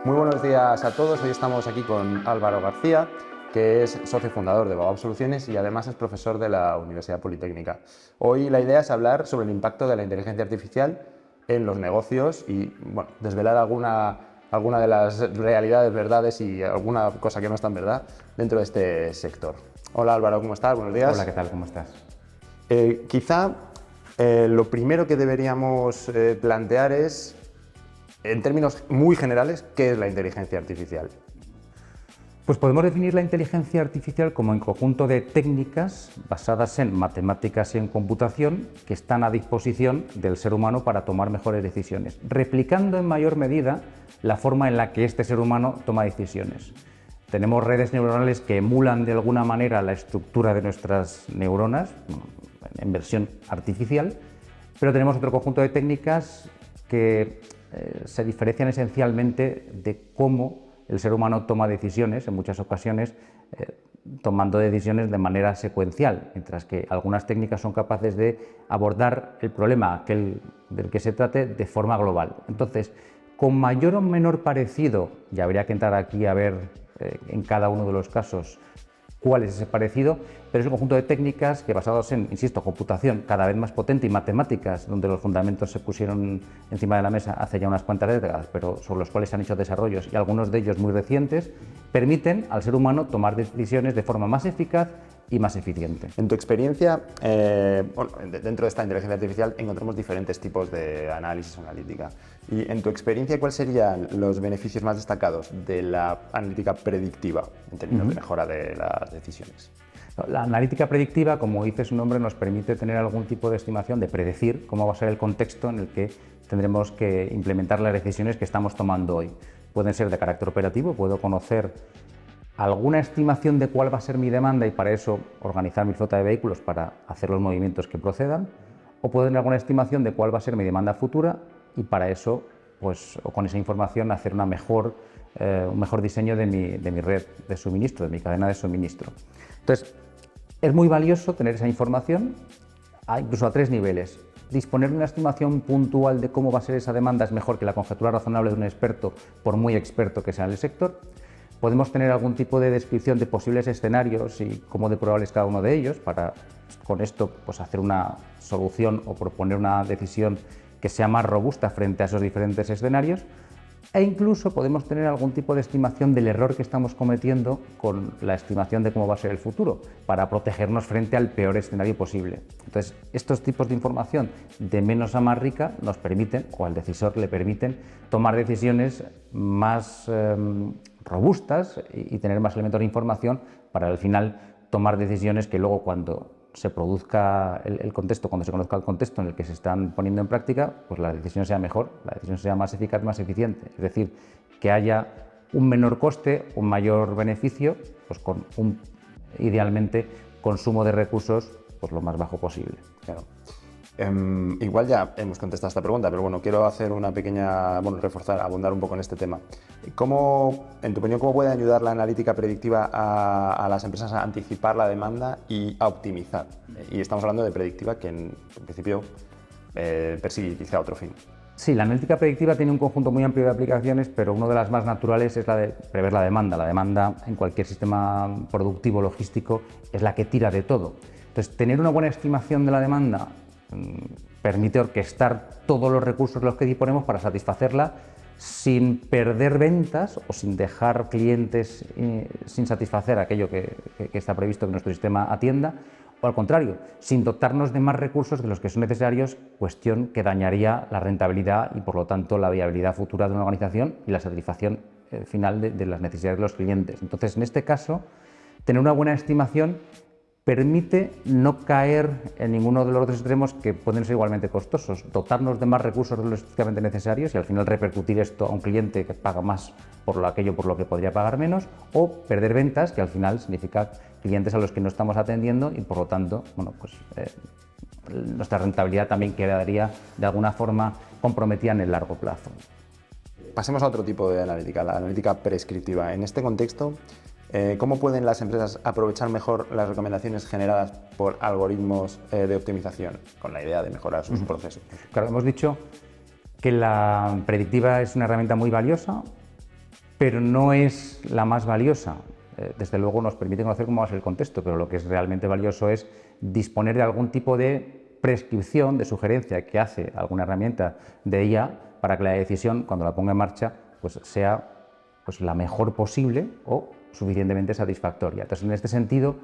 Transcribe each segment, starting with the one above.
Muy buenos días a todos. Hoy estamos aquí con Álvaro García, que es socio fundador de Baobab Soluciones y además es profesor de la Universidad Politécnica. Hoy la idea es hablar sobre el impacto de la inteligencia artificial en los negocios y desvelar alguna de las realidades, verdades y alguna cosa que no está en verdad dentro de este sector. Hola Álvaro, ¿cómo estás? Buenos días. Hola, ¿qué tal? ¿Cómo estás? Quizá lo primero que deberíamos plantear es, en términos muy generales, ¿qué es la inteligencia artificial? Pues podemos definir la inteligencia artificial como un conjunto de técnicas basadas en matemáticas y en computación que están a disposición del ser humano para tomar mejores decisiones, replicando en mayor medida la forma en la que este ser humano toma decisiones. Tenemos redes neuronales que emulan de alguna manera la estructura de nuestras neuronas, en versión artificial, pero tenemos otro conjunto de técnicas que se diferencian esencialmente de cómo el ser humano toma decisiones, en muchas ocasiones tomando decisiones de manera secuencial, mientras que algunas técnicas son capaces de abordar el problema aquel del que se trate de forma global. Entonces, con mayor o menor parecido, y habría que entrar aquí a ver en cada uno de los casos cuál es ese parecido, pero es un conjunto de técnicas que, basados en, insisto, computación cada vez más potente y matemáticas, donde los fundamentos se pusieron encima de la mesa hace ya unas cuantas décadas, pero sobre los cuales se han hecho desarrollos y algunos de ellos muy recientes, permiten al ser humano tomar decisiones de forma más eficaz y más eficiente. En tu experiencia, dentro de esta inteligencia artificial encontramos diferentes tipos de análisis o analítica. Y en tu experiencia, ¿cuáles serían los beneficios más destacados de la analítica predictiva en términos de mejora de las decisiones? La analítica predictiva, como dice su nombre, nos permite tener algún tipo de estimación, de predecir cómo va a ser el contexto en el que tendremos que implementar las decisiones que estamos tomando hoy. Pueden ser de carácter operativo, puedo conocer alguna estimación de cuál va a ser mi demanda y para eso organizar mi flota de vehículos para hacer los movimientos que procedan, o puedo tener alguna estimación de cuál va a ser mi demanda futura y para eso, pues, o con esa información, hacer un mejor diseño de mi red de suministro, de mi cadena de suministro. Entonces, es muy valioso tener esa información, incluso a tres niveles. Disponer de una estimación puntual de cómo va a ser esa demanda es mejor que la conjetura razonable de un experto, por muy experto que sea en el sector. Podemos tener algún tipo de descripción de posibles escenarios y cómo de probable es cada uno de ellos, para con esto pues, hacer una solución o proponer una decisión que sea más robusta frente a esos diferentes escenarios. E incluso podemos tener algún tipo de estimación del error que estamos cometiendo con la estimación de cómo va a ser el futuro, para protegernos frente al peor escenario posible. Entonces, estos tipos de información de menos a más rica nos permiten, o al decisor le permiten, tomar decisiones más robustas y tener más elementos de información para al final tomar decisiones que luego, cuando se produzca el contexto, cuando se conozca el contexto en el que se están poniendo en práctica, pues la decisión sea mejor, la decisión sea más eficaz, más eficiente. Es decir, que haya un menor coste, un mayor beneficio, pues con un, idealmente, consumo de recursos pues lo más bajo posible. Claro. Igual ya hemos contestado esta pregunta, pero bueno, quiero hacer una pequeña, reforzar, abundar un poco en este tema. En tu opinión, ¿cómo puede ayudar la analítica predictiva a las empresas a anticipar la demanda y a optimizar? Y estamos hablando de predictiva que en principio persigue quizá otro fin. Sí, la analítica predictiva tiene un conjunto muy amplio de aplicaciones, pero una de las más naturales es la de prever la demanda. La demanda en cualquier sistema productivo logístico es la que tira de todo. Entonces, tener una buena estimación de la demanda permite orquestar todos los recursos de los que disponemos para satisfacerla sin perder ventas o sin dejar clientes sin satisfacer aquello que está previsto que nuestro sistema atienda, o al contrario, sin dotarnos de más recursos de los que son necesarios, cuestión que dañaría la rentabilidad y por lo tanto la viabilidad futura de una organización y la satisfacción final de las necesidades de los clientes. Entonces, en este caso, tener una buena estimación permite no caer en ninguno de los otros extremos que pueden ser igualmente costosos, dotarnos de más recursos de los estrictamente necesarios y al final repercutir esto a un cliente que paga más por aquello por lo que podría pagar menos, o perder ventas, que al final significa clientes a los que no estamos atendiendo y por lo tanto nuestra rentabilidad también quedaría de alguna forma comprometida en el largo plazo. Pasemos a otro tipo de analítica, la analítica prescriptiva. En este contexto, ¿cómo pueden las empresas aprovechar mejor las recomendaciones generadas por algoritmos de optimización con la idea de mejorar sus procesos? Claro, hemos dicho que la predictiva es una herramienta muy valiosa, pero no es la más valiosa. Desde luego nos permite conocer cómo va a ser el contexto, pero lo que es realmente valioso es disponer de algún tipo de prescripción, de sugerencia que hace alguna herramienta de IA para que la decisión, cuando la ponga en marcha, pues sea pues, la mejor posible o suficientemente satisfactoria. Entonces, en este sentido,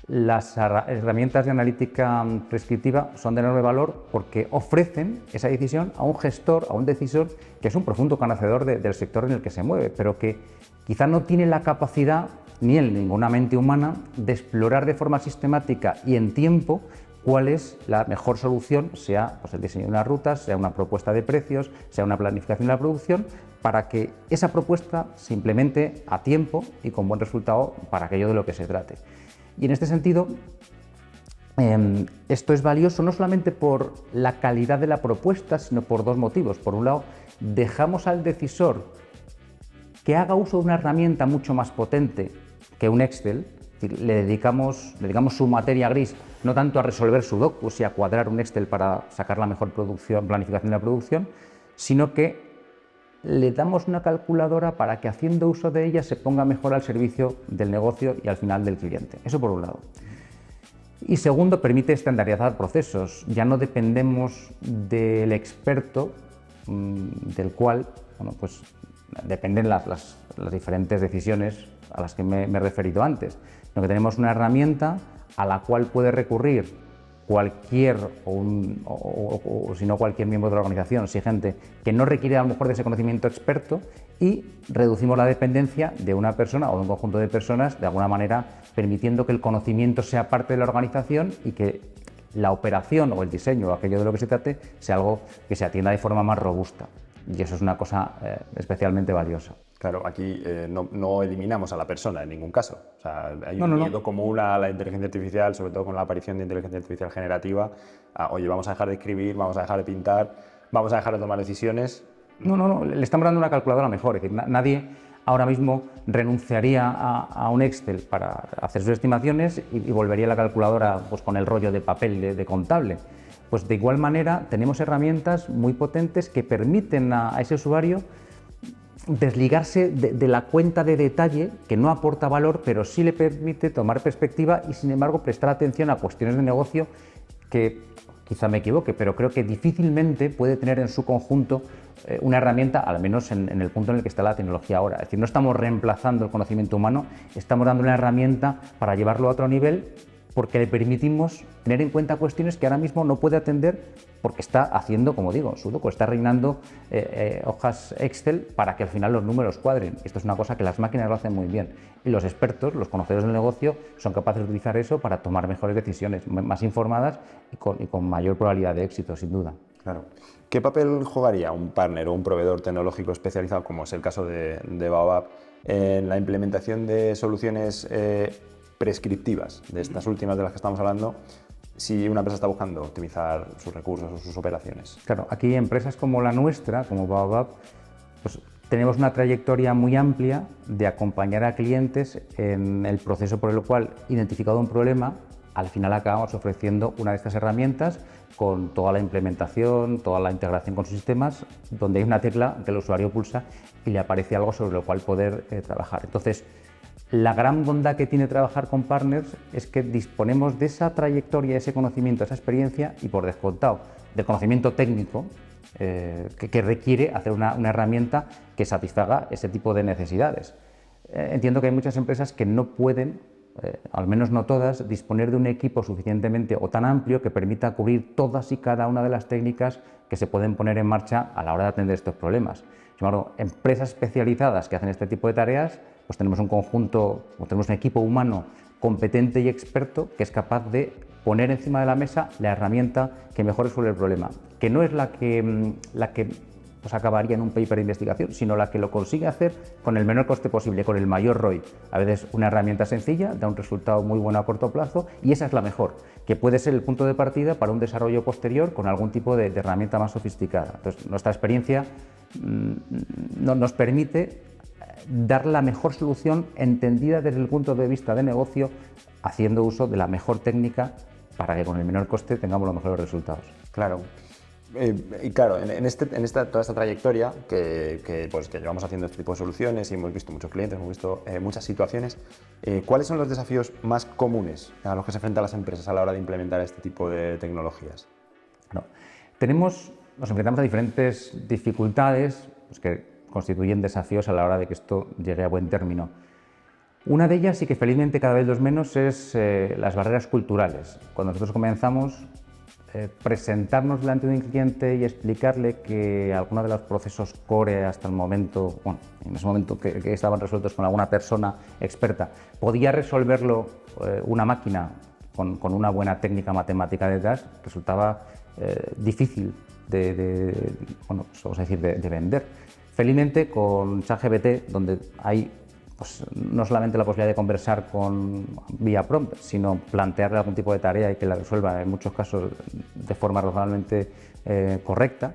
las herramientas de analítica prescriptiva son de enorme valor porque ofrecen esa decisión a un gestor, a un decisor que es un profundo conocedor del sector en el que se mueve, pero que quizá no tiene la capacidad, ni él, ni ninguna mente humana, de explorar de forma sistemática y en tiempo cuál es la mejor solución, sea pues, el diseño de unas rutas, sea una propuesta de precios, sea una planificación de la producción, para que esa propuesta se implemente a tiempo y con buen resultado para aquello de lo que se trate. Y en este sentido, esto es valioso no solamente por la calidad de la propuesta, sino por dos motivos. Por un lado, dejamos al decisor que haga uso de una herramienta mucho más potente que un Excel. Le dedicamos su materia gris no tanto a resolver sudokus y a cuadrar un Excel para sacar la mejor planificación de la producción, sino que le damos una calculadora para que haciendo uso de ella se ponga mejor al servicio del negocio y al final del cliente. Eso por un lado. Y segundo, permite estandarizar procesos. Ya no dependemos del experto del cual pues dependen las diferentes decisiones a las que me he referido antes, sino que tenemos una herramienta a la cual puede recurrir cualquier o si no cualquier miembro de la organización, si gente que no requiere a lo mejor de ese conocimiento experto, y reducimos la dependencia de una persona o de un conjunto de personas, de alguna manera permitiendo que el conocimiento sea parte de la organización y que la operación o el diseño o aquello de lo que se trate sea algo que se atienda de forma más robusta. Y eso es una cosa especialmente valiosa. Claro, aquí no eliminamos a la persona en ningún caso. O sea, hay un miedo común a la inteligencia artificial, sobre todo con la aparición de inteligencia artificial generativa. Oye, vamos a dejar de escribir, vamos a dejar de pintar, vamos a dejar de tomar decisiones. No, le estamos dando una calculadora mejor. Es decir, nadie ahora mismo renunciaría a un Excel para hacer sus estimaciones y volvería a la calculadora pues, con el rollo de papel de contable. Pues de igual manera tenemos herramientas muy potentes que permiten a ese usuario desligarse de la cuenta de detalle que no aporta valor, pero sí le permite tomar perspectiva y sin embargo prestar atención a cuestiones de negocio que, quizá me equivoque, pero creo que difícilmente puede tener en su conjunto una herramienta, al menos en el punto en el que está la tecnología ahora. Es decir, no estamos reemplazando el conocimiento humano, estamos dando una herramienta para llevarlo a otro nivel, porque le permitimos tener en cuenta cuestiones que ahora mismo no puede atender porque está haciendo, como digo, sudoku, está rellenando hojas Excel para que al final los números cuadren. Esto es una cosa que las máquinas lo hacen muy bien y los expertos, los conocedores del negocio, son capaces de utilizar eso para tomar mejores decisiones, más informadas y con mayor probabilidad de éxito, sin duda. Claro. ¿Qué papel jugaría un partner o un proveedor tecnológico especializado, como es el caso de Baobab, en la implementación de soluciones prescriptivas, de estas últimas de las que estamos hablando, si una empresa está buscando optimizar sus recursos o sus operaciones? Claro, aquí empresas como la nuestra, como Baobab, pues tenemos una trayectoria muy amplia de acompañar a clientes en el proceso por el cual, identificado un problema, al final acabamos ofreciendo una de estas herramientas con toda la implementación, toda la integración con sus sistemas, donde hay una tecla que el usuario pulsa y le aparece algo sobre lo cual poder trabajar. Entonces, la gran bondad que tiene trabajar con partners es que disponemos de esa trayectoria, ese conocimiento, esa experiencia y, por descontado, del conocimiento técnico que requiere hacer una herramienta que satisfaga ese tipo de necesidades. Entiendo que hay muchas empresas que no pueden, al menos no todas, disponer de un equipo suficientemente o tan amplio que permita cubrir todas y cada una de las técnicas que se pueden poner en marcha a la hora de atender estos problemas. Sin embargo, empresas especializadas que hacen este tipo de tareas, pues tenemos un conjunto, o tenemos un equipo humano competente y experto que es capaz de poner encima de la mesa la herramienta que mejor resuelve el problema, que no es la que pues acabaría en un paper de investigación, sino la que lo consigue hacer con el menor coste posible, con el mayor ROI. A veces una herramienta sencilla da un resultado muy bueno a corto plazo y esa es la mejor, que puede ser el punto de partida para un desarrollo posterior con algún tipo de herramienta más sofisticada. Entonces, nuestra experiencia nos permite dar la mejor solución entendida desde el punto de vista de negocio, haciendo uso de la mejor técnica para que con el menor coste tengamos los mejores resultados. Claro. Y claro, toda esta trayectoria pues, que llevamos haciendo este tipo de soluciones y hemos visto muchos clientes, hemos visto muchas situaciones, ¿cuáles son los desafíos más comunes a los que se enfrentan las empresas a la hora de implementar este tipo de tecnologías? No. Nos enfrentamos a diferentes dificultades pues, que constituyen desafíos a la hora de que esto llegue a buen término. Una de ellas, y que felizmente cada vez los menos, es las barreras culturales. Cuando nosotros comenzamos, presentarnos delante de un cliente y explicarle que algunos de los procesos core hasta el momento, bueno, en ese momento que estaban resueltos con alguna persona experta, podía resolverlo una máquina con una buena técnica matemática detrás, resultaba difícil bueno, pues vamos a decir, de vender. Felizmente con ChatGPT, donde hay pues, no solamente la posibilidad de conversar vía prompt, sino plantearle algún tipo de tarea y que la resuelva en muchos casos de forma razonablemente correcta,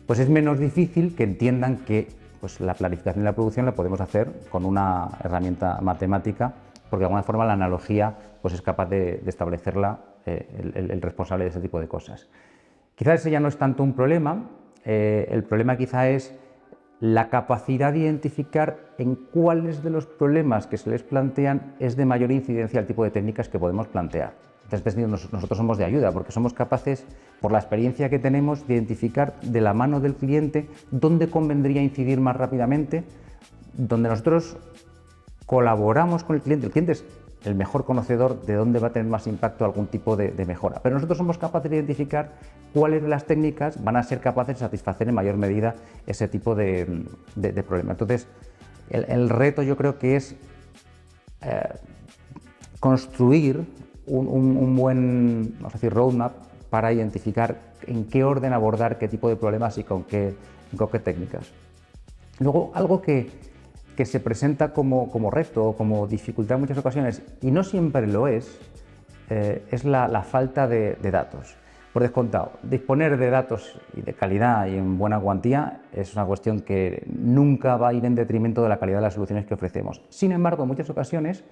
pues es menos difícil que entiendan que pues, la planificación de la producción la podemos hacer con una herramienta matemática, porque de alguna forma la analogía pues, es capaz de establecerla el responsable de ese tipo de cosas. Quizás ese ya no es tanto un problema, el problema quizá es la capacidad de identificar en cuáles de los problemas que se les plantean es de mayor incidencia el tipo de técnicas que podemos plantear. Entonces, nosotros somos de ayuda porque somos capaces, por la experiencia que tenemos, de identificar de la mano del cliente dónde convendría incidir más rápidamente, donde nosotros colaboramos con el cliente. El cliente es el mejor conocedor de dónde va a tener más impacto algún tipo de mejora. Pero nosotros somos capaces de identificar cuáles de las técnicas van a ser capaces de satisfacer en mayor medida ese tipo de problema. Entonces, el reto yo creo que es construir un buen, vamos a decir, roadmap para identificar en qué orden abordar qué tipo de problemas y con qué técnicas. Luego, algo que se presenta como reto o como dificultad en muchas ocasiones, y no siempre lo es la falta de datos. Por descontado, disponer de datos y de calidad y en buena cuantía es una cuestión que nunca va a ir en detrimento de la calidad de las soluciones que ofrecemos. Sin embargo, en muchas ocasiones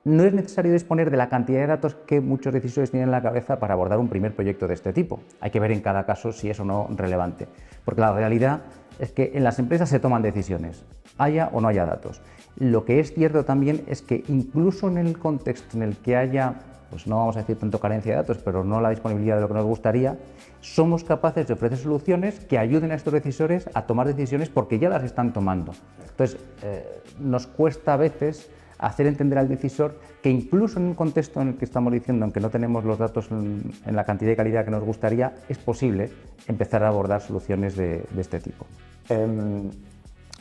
no es necesario disponer de la cantidad de datos que muchos decisores tienen en la cabeza para abordar un primer proyecto de este tipo. Hay que ver en cada caso si es o no relevante, porque la realidad es que en las empresas se toman decisiones, haya o no haya datos. Lo que es cierto también es que incluso en el contexto en el que haya, pues no vamos a decir tanto carencia de datos, pero no la disponibilidad de lo que nos gustaría, somos capaces de ofrecer soluciones que ayuden a estos decisores a tomar decisiones porque ya las están tomando. Entonces, nos cuesta a veces hacer entender al decisor que incluso en un contexto en el que estamos diciendo que no tenemos los datos en la cantidad y calidad que nos gustaría, es posible empezar a abordar soluciones de este tipo.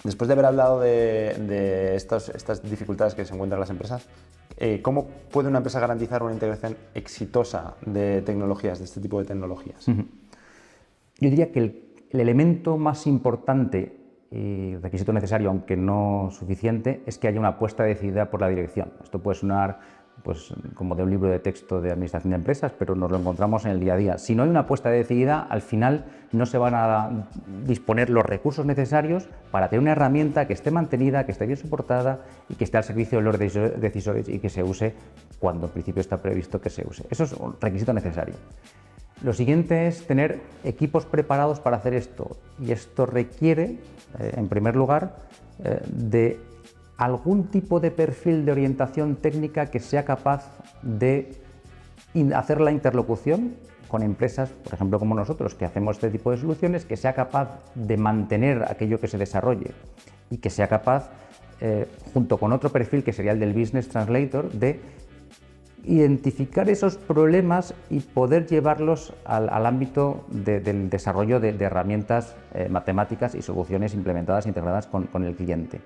Después de haber hablado de estas dificultades que se encuentran las empresas, ¿cómo puede una empresa garantizar una integración exitosa de tecnologías, de este tipo de tecnologías? Yo diría que el elemento más importante y requisito necesario, aunque no suficiente, es que haya una apuesta decidida por la dirección. Esto puede sonar pues, como de un libro de texto de administración de empresas, pero nos lo encontramos en el día a día. Si no hay una apuesta decidida, al final no se van a disponer los recursos necesarios para tener una herramienta que esté mantenida, que esté bien soportada y que esté al servicio de los decisores y que se use cuando en principio está previsto que se use. Eso es un requisito necesario. Lo siguiente es tener equipos preparados para hacer esto, y esto requiere, en primer lugar, de algún tipo de perfil de orientación técnica que sea capaz de hacer la interlocución con empresas, por ejemplo, como nosotros, que hacemos este tipo de soluciones, que sea capaz de mantener aquello que se desarrolle y que sea capaz, junto con otro perfil que sería el del Business Translator, de identificar esos problemas y poder llevarlos al ámbito del desarrollo de herramientas matemáticas y soluciones implementadas e integradas con el cliente.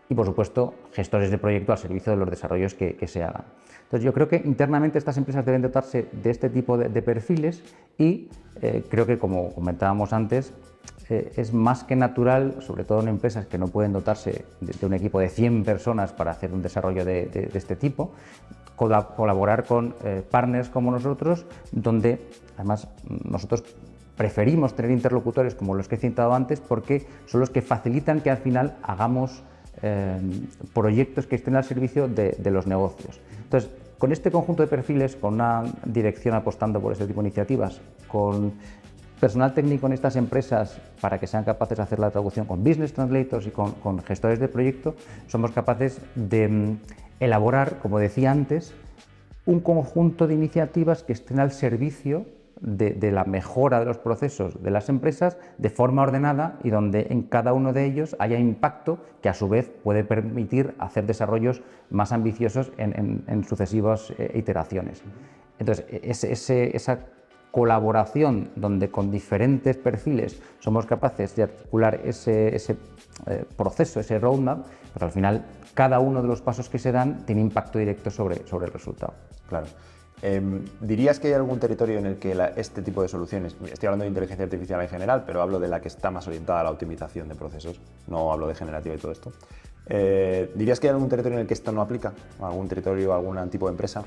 Y, por supuesto, gestores de proyecto al servicio de los desarrollos que se hagan. Entonces, yo creo que internamente estas empresas deben dotarse de este tipo de perfiles y creo que, como comentábamos antes, es más que natural, sobre todo en empresas que no pueden dotarse de un equipo de 100 personas para hacer un desarrollo de este tipo, colaborar con partners como nosotros, donde además nosotros preferimos tener interlocutores como los que he citado antes porque son los que facilitan que al final hagamos proyectos que estén al servicio de los negocios. Entonces, con este conjunto de perfiles, con una dirección apostando por este tipo de iniciativas, con personal técnico en estas empresas, para que sean capaces de hacer la traducción con business translators y con gestores de proyecto, somos capaces de elaborar, como decía antes, un conjunto de iniciativas que estén al servicio de la mejora de los procesos de las empresas de forma ordenada y donde en cada uno de ellos haya impacto que a su vez puede permitir hacer desarrollos más ambiciosos en sucesivas iteraciones. Entonces, esa colaboración donde con diferentes perfiles somos capaces de articular ese proceso, ese roadmap, pues al final cada uno de los pasos que se dan tiene impacto directo sobre el resultado. Claro. ¿Dirías que hay algún territorio en el que este tipo de soluciones, estoy hablando de inteligencia artificial en general, pero hablo de la que está más orientada a la optimización de procesos, no hablo de generativa y todo esto, ¿dirías que hay algún territorio en el que esto no aplica? ¿Algún territorio, algún tipo de empresa?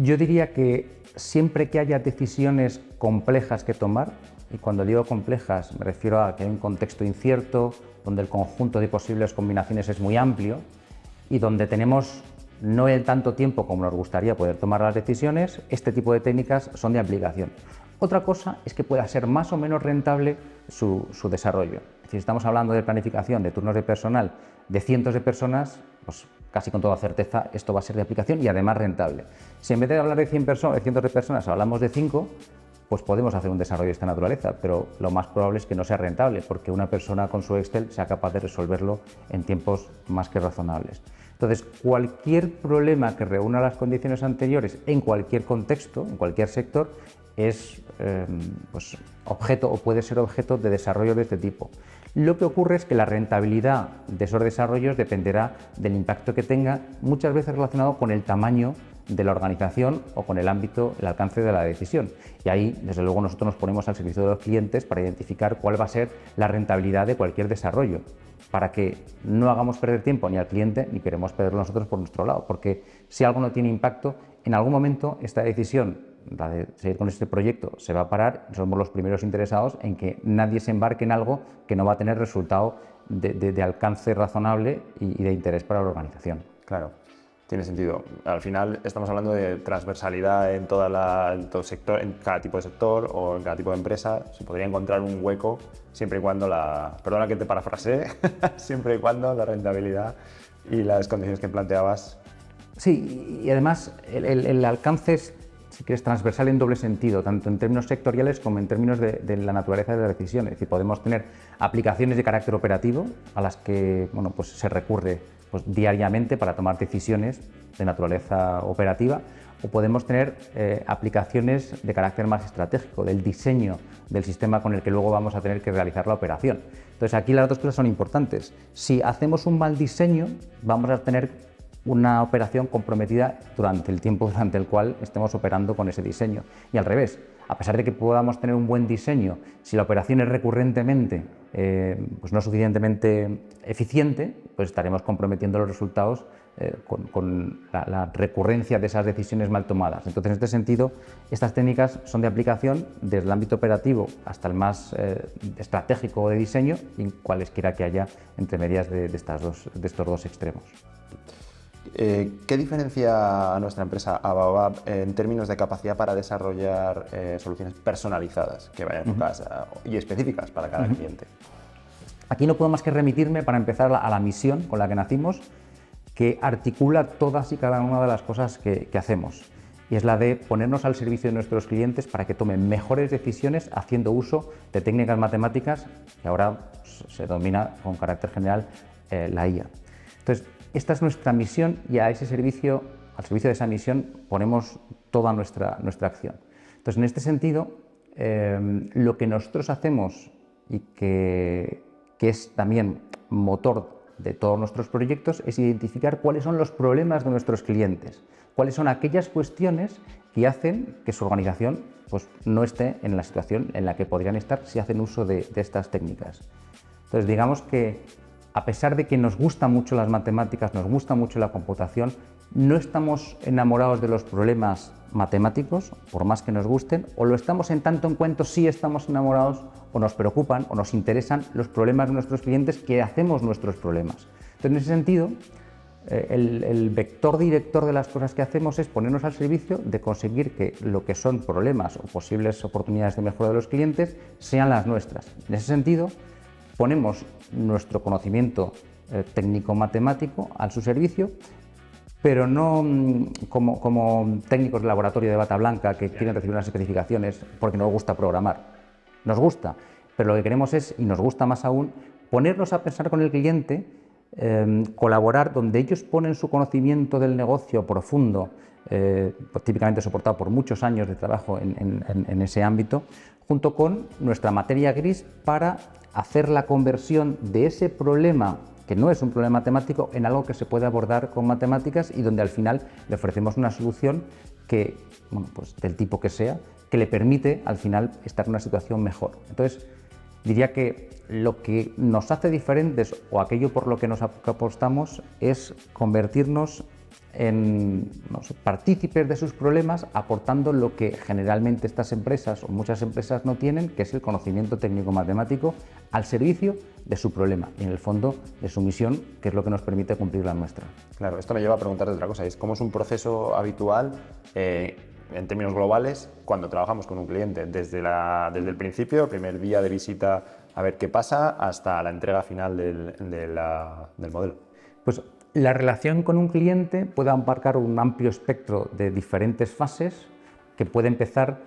Yo diría que siempre que haya decisiones complejas que tomar, y cuando digo complejas me refiero a que hay un contexto incierto, donde el conjunto de posibles combinaciones es muy amplio y donde tenemos no el tanto tiempo como nos gustaría poder tomar las decisiones, este tipo de técnicas son de aplicación. Otra cosa es que pueda ser más o menos rentable su desarrollo. Si estamos hablando de planificación de turnos de personal de cientos de personas, pues casi con toda certeza esto va a ser de aplicación y además rentable. Si en vez de hablar de 100 de cientos de personas hablamos de 5, pues podemos hacer un desarrollo de esta naturaleza, pero lo más probable es que no sea rentable, porque una persona con su Excel sea capaz de resolverlo en tiempos más que razonables. Entonces, cualquier problema que reúna las condiciones anteriores en cualquier contexto, en cualquier sector, es pues, objeto o puede ser objeto de desarrollo de este tipo. Lo que ocurre es que la rentabilidad de esos desarrollos dependerá del impacto que tenga, muchas veces relacionado con el tamaño de la organización o con el ámbito, el alcance de la decisión. Y ahí, desde luego, nosotros nos ponemos al servicio de los clientes para identificar cuál va a ser la rentabilidad de cualquier desarrollo, para que no hagamos perder tiempo ni al cliente ni queremos perderlo nosotros por nuestro lado, porque si algo no tiene impacto, en algún momento esta decisión, la de seguir con este proyecto, se va a parar y somos los primeros interesados en que nadie se embarque en algo que no va a tener resultado de alcance razonable y de interés para la organización. Claro. Tiene sentido. Al final estamos hablando de transversalidad en todo sector, en cada tipo de sector o en cada tipo de empresa. Se podría encontrar un hueco siempre y cuando perdona que te parafrasee, siempre y cuando la rentabilidad y las condiciones que planteabas. Sí, y además el alcance es, si quieres, transversal en doble sentido, tanto en términos sectoriales como en términos de la naturaleza de la decisión. Es decir, podemos tener aplicaciones de carácter operativo a las que pues se recurre diariamente para tomar decisiones de naturaleza operativa, o podemos tener aplicaciones de carácter más estratégico, del diseño del sistema con el que luego vamos a tener que realizar la operación. Entonces aquí las dos cosas son importantes. Si hacemos un mal diseño, vamos a tener una operación comprometida durante el tiempo durante el cual estemos operando con ese diseño. Y al revés, a pesar de que podamos tener un buen diseño, si la operación es recurrentemente pues no suficientemente eficiente, pues estaremos comprometiendo los resultados con la recurrencia de esas decisiones mal tomadas. Entonces, en este sentido, estas técnicas son de aplicación desde el ámbito operativo hasta el más estratégico o de diseño, y cualesquiera que haya entre medias de estos dos extremos. ¿Qué diferencia a nuestra empresa, a Baobab, en términos de capacidad para desarrollar soluciones personalizadas que vayan enfocadas y específicas para cada cliente? Aquí no puedo más que remitirme, para empezar, a la misión con la que nacimos, que articula todas y cada una de las cosas que hacemos, y es la de ponernos al servicio de nuestros clientes para que tomen mejores decisiones haciendo uso de técnicas matemáticas que ahora se domina con carácter general la IA. Entonces, esta es nuestra misión y al servicio de esa misión ponemos toda nuestra acción. Entonces, en este sentido, lo que nosotros hacemos y que es también motor de todos nuestros proyectos es identificar cuáles son los problemas de nuestros clientes, cuáles son aquellas cuestiones que hacen que su organización pues, no esté en la situación en la que podrían estar si hacen uso de estas técnicas. Entonces, digamos que a pesar de que nos gustan mucho las matemáticas, nos gusta mucho la computación, no estamos enamorados de los problemas matemáticos, por más que nos gusten, o lo estamos en tanto en cuanto sí estamos enamorados o nos preocupan o nos interesan los problemas de nuestros clientes, que hacemos nuestros problemas. Entonces, en ese sentido, el vector director de las cosas que hacemos es ponernos al servicio de conseguir que lo que son problemas o posibles oportunidades de mejora de los clientes sean las nuestras. En ese sentido, ponemos nuestro conocimiento técnico-matemático a su servicio, pero no como técnicos de laboratorio de bata blanca que quieren recibir unas especificaciones porque nos gusta programar. Nos gusta, pero lo que queremos es, y nos gusta más aún, ponernos a pensar con el cliente, colaborar donde ellos ponen su conocimiento del negocio profundo, pues típicamente soportado por muchos años de trabajo en ese ámbito, junto con nuestra materia gris para hacer la conversión de ese problema, que no es un problema matemático, en algo que se puede abordar con matemáticas y donde al final le ofrecemos una solución que, bueno, pues del tipo que sea, que le permite al final estar en una situación mejor. Entonces, diría que lo que nos hace diferentes o aquello por lo que nos apostamos es convertirnos en partícipes de sus problemas, aportando lo que generalmente estas empresas o muchas empresas no tienen, que es el conocimiento técnico-matemático al servicio de su problema y en el fondo de su misión, que es lo que nos permite cumplir la nuestra. Claro, esto me lleva a preguntarte otra cosa, ¿cómo es un proceso habitual en términos globales cuando trabajamos con un cliente? Desde el principio, el primer día de visita a ver qué pasa, hasta la entrega final del modelo. Pues la relación con un cliente puede abarcar un amplio espectro de diferentes fases que puede empezar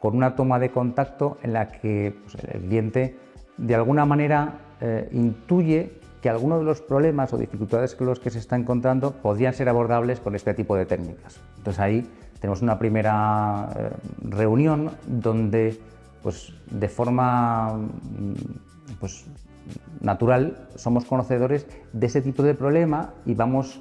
con una toma de contacto en la que pues, el cliente de alguna manera intuye que algunos de los problemas o dificultades con los que se está encontrando podrían ser abordables con este tipo de técnicas. Entonces ahí tenemos una primera reunión donde pues, de forma pues, natural somos conocedores de ese tipo de problema y vamos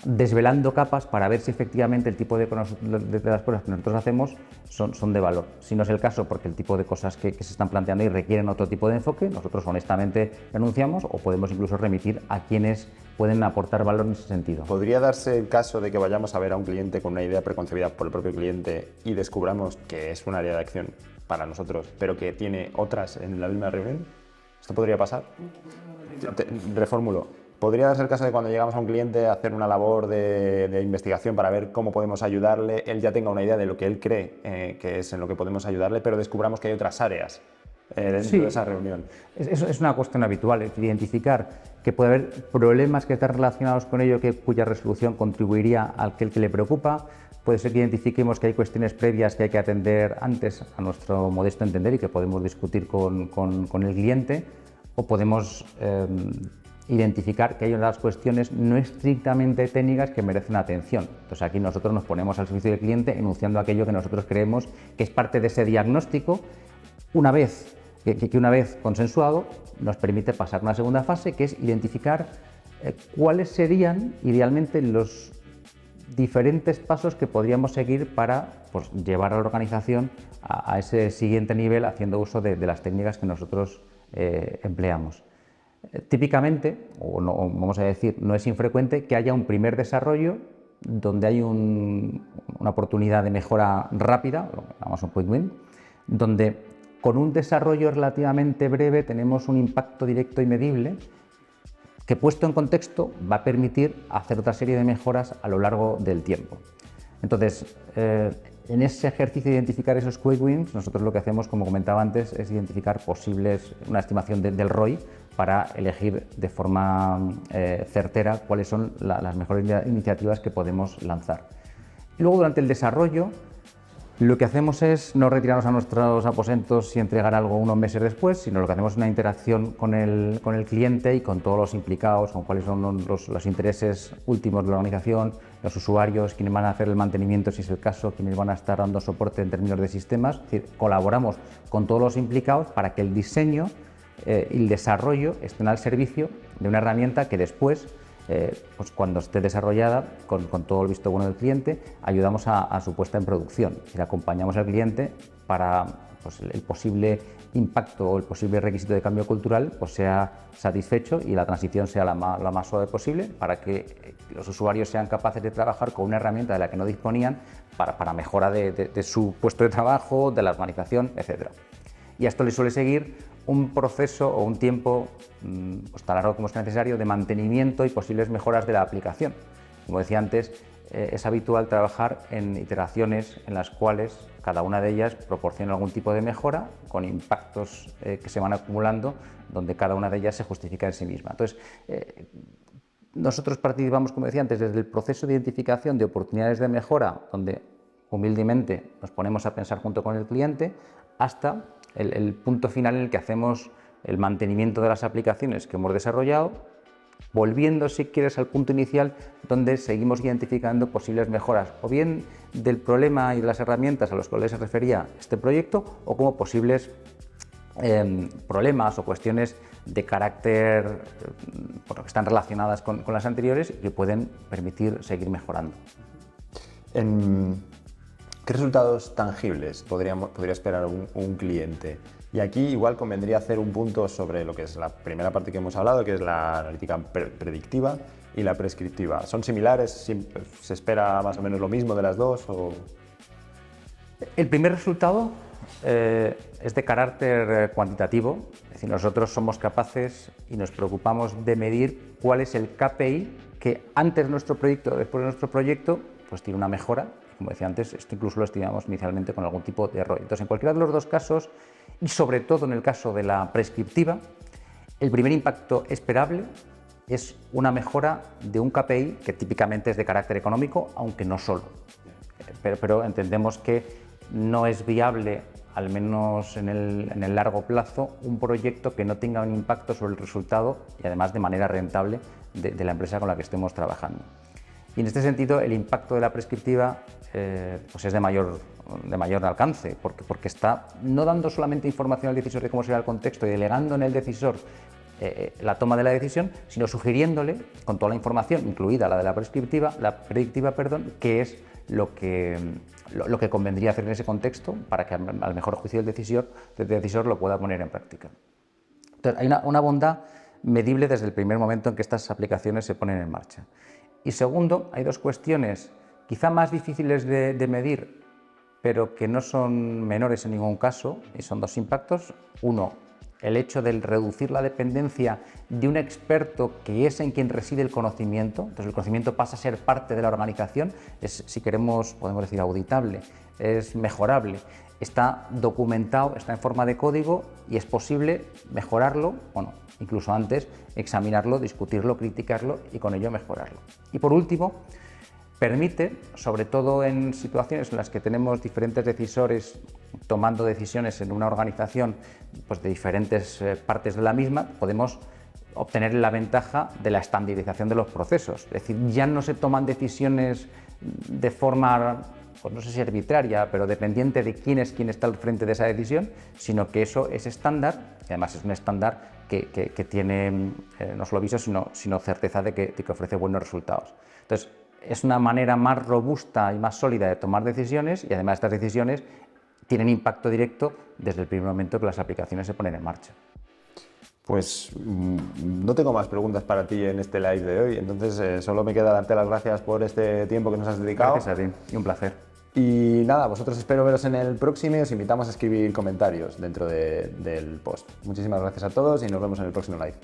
desvelando capas para ver si efectivamente el tipo de las cosas que nosotros hacemos son de valor. Si no es el caso, porque el tipo de cosas que se están planteando y requieren otro tipo de enfoque, nosotros honestamente renunciamos o podemos incluso remitir a quienes pueden aportar valor en ese sentido. ¿Podría darse el caso de que vayamos a ver a un cliente con una idea preconcebida por el propio cliente y descubramos que es un área de acción para nosotros, pero que tiene otras en la misma reunión? ¿Esto podría pasar? Reformulo. ¿Podría darse el caso de cuando llegamos a un cliente a hacer una labor de investigación para ver cómo podemos ayudarle, él ya tenga una idea de lo que él cree que es en lo que podemos ayudarle, pero descubramos que hay otras áreas dentro de esa reunión? Es una cuestión habitual, es identificar que puede haber problemas que están relacionados con ello cuya resolución contribuiría al que le preocupa. Puede ser que identifiquemos que hay cuestiones previas que hay que atender antes a nuestro modesto entender y que podemos discutir con el cliente, o podemos identificar que hay unas cuestiones no estrictamente técnicas que merecen atención. Entonces aquí nosotros nos ponemos al servicio del cliente enunciando aquello que nosotros creemos que es parte de ese diagnóstico. Una vez consensuado, nos permite pasar a una segunda fase, que es identificar cuáles serían idealmente los diferentes pasos que podríamos seguir para pues, llevar a la organización a ese siguiente nivel haciendo uso de las técnicas que nosotros empleamos. Típicamente, vamos a decir, no es infrecuente que haya un primer desarrollo donde hay una oportunidad de mejora rápida, lo que llamamos un quick win, donde con un desarrollo relativamente breve tenemos un impacto directo y medible que, puesto en contexto, va a permitir hacer otra serie de mejoras a lo largo del tiempo. Entonces, en ese ejercicio de identificar esos quick wins, nosotros lo que hacemos, como comentaba antes, es identificar una estimación del ROI para elegir de forma certera cuáles son las mejores iniciativas que podemos lanzar. Y luego, durante el desarrollo, lo que hacemos es no retirarnos a nuestros aposentos y entregar algo unos meses después, sino lo que hacemos es una interacción con el cliente y con todos los implicados, con cuáles son los intereses últimos de la organización, los usuarios, quienes van a hacer el mantenimiento si es el caso, quienes van a estar dando soporte en términos de sistemas. Es decir, colaboramos con todos los implicados para que el diseño y el desarrollo estén al servicio de una herramienta que después, pues cuando esté desarrollada con todo el visto bueno del cliente, ayudamos a su puesta en producción. Es decir, acompañamos al cliente para pues, el posible impacto o el posible requisito de cambio cultural pues, sea satisfecho y la transición sea la más suave posible para que los usuarios sean capaces de trabajar con una herramienta de la que no disponían para mejora de su puesto de trabajo, de la organización, etc. Y a esto le suele seguir un proceso o un tiempo pues, tan largo como es necesario de mantenimiento y posibles mejoras de la aplicación. Como decía antes, es habitual trabajar en iteraciones en las cuales cada una de ellas proporciona algún tipo de mejora con impactos que se van acumulando, donde cada una de ellas se justifica en sí misma. Entonces, nosotros participamos, como decía antes, desde el proceso de identificación de oportunidades de mejora, donde humildemente nos ponemos a pensar junto con el cliente, hasta el punto final en el que hacemos el mantenimiento de las aplicaciones que hemos desarrollado, volviendo, si quieres, al punto inicial donde seguimos identificando posibles mejoras, o bien del problema y de las herramientas a los cuales se refería este proyecto, o como posibles problemas o cuestiones de carácter que están relacionadas con las anteriores y que pueden permitir seguir mejorando. ¿Qué resultados tangibles podría esperar un cliente? Y aquí igual convendría hacer un punto sobre lo que es la primera parte que hemos hablado, que es la analítica predictiva y la prescriptiva. ¿Son similares? ¿Se espera más o menos lo mismo de las dos? ¿O? El primer resultado es de carácter cuantitativo, es decir, nosotros somos capaces y nos preocupamos de medir cuál es el KPI que antes de nuestro proyecto o después de nuestro proyecto pues tiene una mejora. Como decía antes, esto incluso lo estimamos inicialmente con algún tipo de error. Entonces, en cualquiera de los dos casos, y sobre todo en el caso de la prescriptiva, el primer impacto esperable es una mejora de un KPI que típicamente es de carácter económico, aunque no solo. Pero entendemos que no es viable, al menos en el largo plazo, un proyecto que no tenga un impacto sobre el resultado y además de manera rentable de la empresa con la que estemos trabajando. Y en este sentido, el impacto de la prescriptiva pues es de mayor alcance, porque está no dando solamente información al decisor de cómo será el contexto y delegando en el decisor la toma de la decisión, sino sugiriéndole, con toda la información, incluida la de la predictiva, qué es lo que convendría hacer en ese contexto para que al mejor juicio del decisor lo pueda poner en práctica. Entonces, hay una bondad medible desde el primer momento en que estas aplicaciones se ponen en marcha. Y segundo, hay dos cuestiones quizá más difíciles de medir, pero que no son menores en ningún caso, y son dos impactos. Uno, el hecho de reducir la dependencia de un experto que es en quien reside el conocimiento. Entonces, el conocimiento pasa a ser parte de la organización, es, si queremos, podemos decir, auditable, es mejorable, está documentado, está en forma de código y es posible mejorarlo, bueno, incluso antes, examinarlo, discutirlo, criticarlo y con ello mejorarlo. Y por último, permite, sobre todo en situaciones en las que tenemos diferentes decisores tomando decisiones en una organización pues de diferentes partes de la misma, podemos obtener la ventaja de la estandarización de los procesos. Es decir, ya no se toman decisiones de forma, pues no sé si arbitraria, pero dependiente de quién está al frente de esa decisión, sino que eso es estándar, y además es un estándar que tiene no solo viso, sino certeza de que ofrece buenos resultados. Entonces, es una manera más robusta y más sólida de tomar decisiones y además estas decisiones tienen impacto directo desde el primer momento que las aplicaciones se ponen en marcha. Pues no tengo más preguntas para ti en este live de hoy, entonces solo me queda darte las gracias por este tiempo que nos has dedicado. Gracias a ti y un placer. Y nada, vosotros espero veros en el próximo y os invitamos a escribir comentarios dentro del post. Muchísimas gracias a todos y nos vemos en el próximo live.